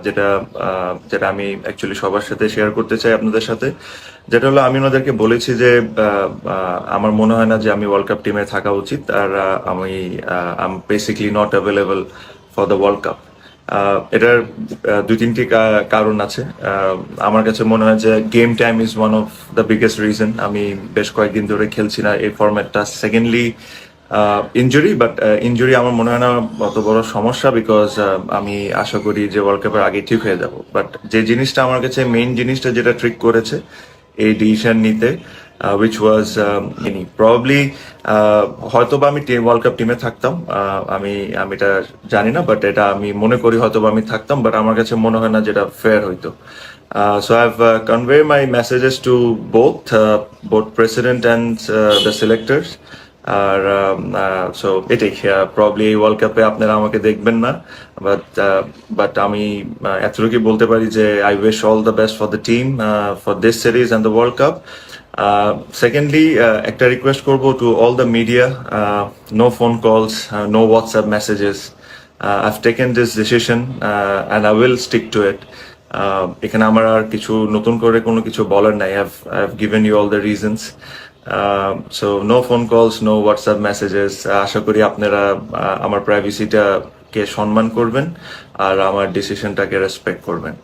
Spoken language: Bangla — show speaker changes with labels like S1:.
S1: যেটা যেটা আমি অ্যাকচুয়ালি সবার সাথে শেয়ার করতে চাই আপনাদের সাথে, যেটা হলো আমি ওনাদেরকে বলেছি যে আমার মনে হয় না যে আমি ওয়ার্ল্ড কাপ টিমে থাকা উচিত, আর আমি I am basically not available for the world cup. এটার দুই তিনটি কারণ আছে। আমার কাছে মনে হয় যে game time is one of the biggest reason আমি বেশ কয়েকদিন ধরে খেলছি না এই ফরম্যাটটা। সেকেন্ডলি ইনজুরি, বাট ইনজুরি আমার মনে হয় না অত বড় সমস্যা, বিকজ আমি আশা করি যে ওয়ার্ল্ড কাপের আগে ঠিক হয়ে যাব। বাট যে জিনিসটা আমার কাছে মেইন জিনিসটা যেটা ট্রিক করেছে এই ডিসিশন নিতে, উইচ ওয়াজ এনি প্রবাবলি হয়তো বা আমি ওয়ার্ল্ড কাপ টিমে থাকতাম, আমি আমি এটা জানি না, বাট এটা আমি মনে করি হয়তো বা আমি থাকতাম, বাট আমার কাছে মনে হয় না যেটা ফেয়ার হইতো। So I've conveyed my messages to both president and the selectors. আর সো এটাই, প্রবলি এই ওয়ার্ল্ড কাপে আপনারা আমাকে দেখবেন না, বাট বাট আমি এতটুকু বলতে পারি যে I wish all the best for the team for this series and the world cup. Secondly একটা রিকোয়েস্ট করব to all the media, no phone calls, no WhatsApp messages. I've taken this decision and I will stick to it. এখানে আমার আর কিছু নতুন করে কোনো কিছু বলার নাই। I've given you all the reasons. So no phone calls, no WhatsApp messages. আশা করি আপনারা আমার প্রাইভেসিটাকে সম্মান করবেন আর আমার ডিসিশনটাকে রেসপেক্ট করবেন।